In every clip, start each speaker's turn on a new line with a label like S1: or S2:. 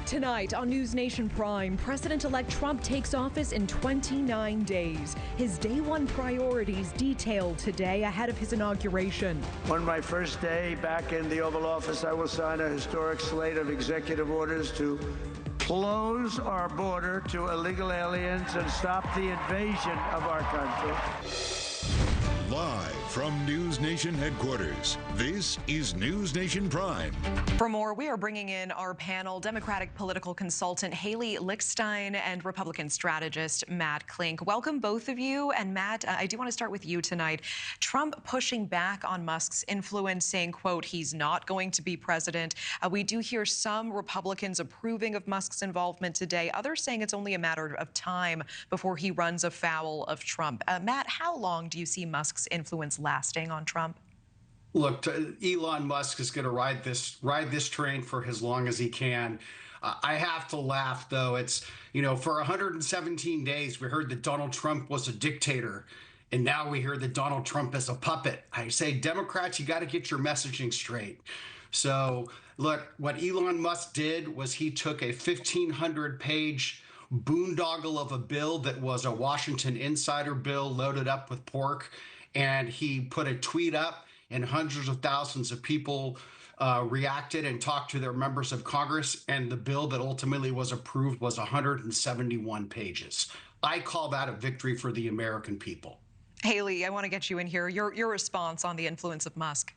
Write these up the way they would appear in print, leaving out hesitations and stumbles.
S1: Tonight on NewsNation Prime, President-elect Trump takes office in 29 days. His day one priorities detailed today ahead of his inauguration.
S2: On my first day back in the Oval Office, I will sign a historic slate of executive orders to close our border to illegal aliens and stop the invasion of our country.
S3: Live from NewsNation headquarters, this is NewsNation Prime.
S1: For more, we are bringing in our panel, Democratic political consultant Haley Lichtstein and Republican strategist Matt Klink. Welcome, both of you. And Matt, I do want to start with you tonight. Trump pushing back on Musk's influence, saying, quote, he's not going to be president. We do hear some Republicans approving of Musk's involvement today, others saying it's only a matter of time before he runs afoul of Trump. Matt, how long do you see Musk's influence lasting on Trump?
S4: Look, Elon Musk is going to ride this train for as long as he can. I have to laugh, though. It's, for 117 days, we heard that Donald Trump was a dictator, and now we hear that Donald Trump is a puppet. I say, Democrats, you got to get your messaging straight. So, look, what Elon Musk did was he took a 1,500-page boondoggle of a bill that was a Washington insider bill loaded up with pork, and he put a tweet up, and hundreds of thousands of people reacted and talked to their members of Congress, and the bill that ultimately was approved was 171 pages. I call that a victory for the American people.
S1: Haley, I want to get you in here. Your response on the influence of Musk.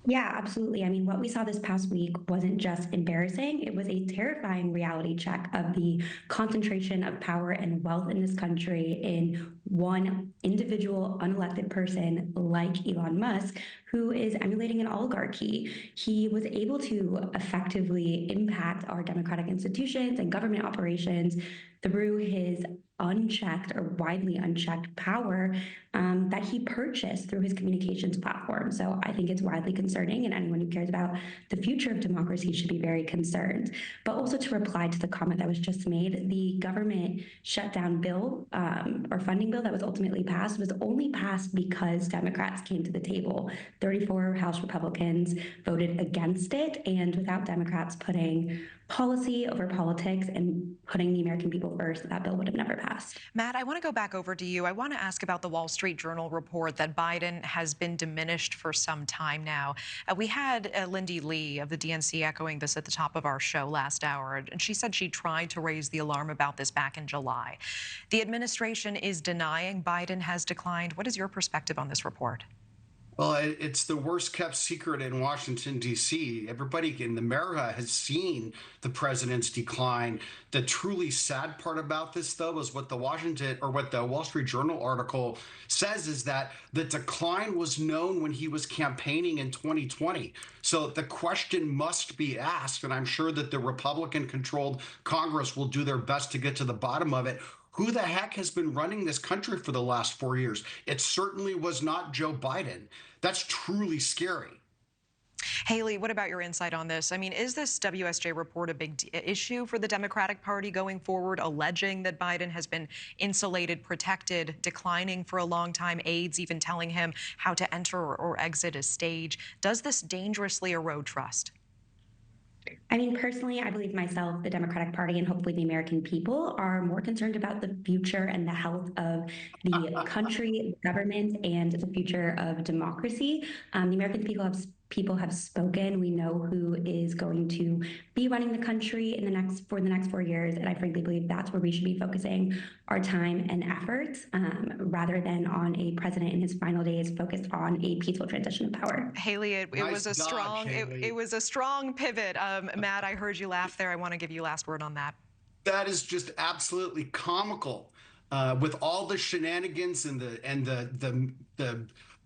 S5: Yeah, absolutely. I mean, what we saw this past week wasn't just embarrassing. It was a terrifying reality check of the concentration of power and wealth in this country in one individual unelected person like Elon Musk, who is emulating an oligarchy. He was able to effectively impact our democratic institutions and government operations through his unchecked or widely unchecked power that he purchased through his communications platform. So I think it's widely concerning, and anyone who cares about the future of democracy should be very concerned. But also, to reply to the comment that was just made, the government shutdown bill or funding bill that was ultimately passed was only passed because Democrats came to the table. 34 House Republicans voted against it, and without Democrats putting policy over politics and putting the American people first, that bill would have never passed.
S1: Matt, I want to go back over to you. I want to ask about the Wall Street Journal report that Biden has been diminished for some time now. We had Lindy Lee of the DNC echoing this at the top of our show last hour, and she said she tried to raise the alarm about this back in July. The administration is denying Biden has declined. What is your perspective on this report?
S4: Well, it's the worst kept secret in Washington, D.C. Everybody in America has seen the president's decline. The truly sad part about this, though, is what the Wall Street Journal article says is that the decline was known when he was campaigning in 2020. So the question must be asked, and I'm sure that the Republican-controlled Congress will do their best to get to the bottom of it. Who the heck has been running this country for the last 4 years? It certainly was not Joe Biden. That's truly scary.
S1: Haley, what about your insight on this? I mean, is this WSJ report a big issue for the Democratic Party going forward, alleging that Biden has been insulated, protected, declining for a long time, aides even telling him how to enter or exit a stage? Does this dangerously erode trust?
S5: I mean, personally, I believe myself, the Democratic Party, and hopefully the American people are more concerned about the future and the health of the country, government, and the future of democracy. The American people have spoken. We know who is going to be running the country for the next 4 years, and I frankly believe that's where we should be focusing our time and efforts, rather than on a president in his final days focused on a peaceful transition of power.
S1: Haley, it was a strong pivot. Matt, I heard you laugh there. I want to give you last word on that.
S4: That is just absolutely comical, with all the shenanigans and the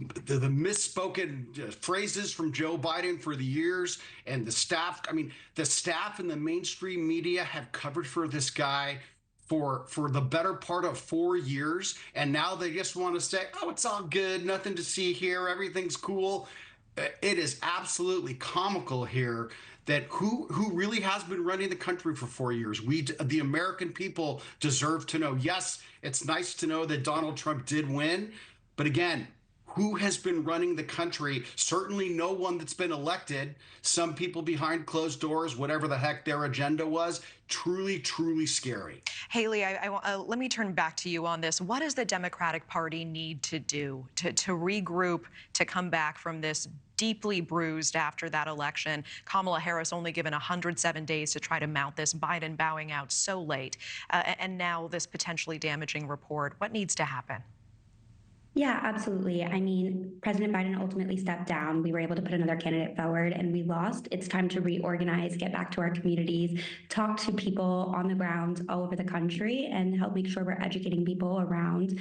S4: misspoken phrases from Joe Biden for the years, and the staff. I mean, the staff and the mainstream media have covered for this guy for the better part of 4 years, and now they just want to say, oh, it's all good, nothing to see here, everything's cool. It is absolutely comical here that who really has been running the country for 4 years. The American people, deserve to know. Yes, it's nice to know that Donald Trump did win, but again, who has been running the country. Certainly no one that's been elected. Some people behind closed doors, whatever the heck their agenda was. Truly, truly scary.
S1: Haley, let me turn back to you on this. What does the Democratic Party need to do to regroup, to come back from this deeply bruised after that election? Kamala Harris only given 107 days to try to mount this, Biden bowing out so late, and now this potentially damaging report. What needs to happen?
S5: Yeah, absolutely. I mean, President Biden ultimately stepped down. We were able to put another candidate forward and we lost. It's time to reorganize, get back to our communities, talk to people on the ground all over the country, and help make sure we're educating people around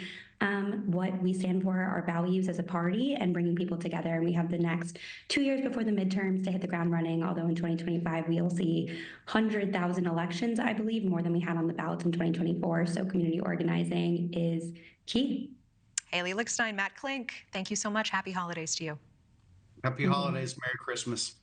S5: what we stand for, our values as a party, and bringing people together. And we have the next 2 years before the midterms to hit the ground running, although in 2025, we'll see 100,000 elections, I believe, more than we had on the ballot in 2024. So community organizing is key.
S1: Haley Lichtstein, Matt Klink, thank you so much. Happy holidays to you.
S4: Happy holidays. Merry Christmas.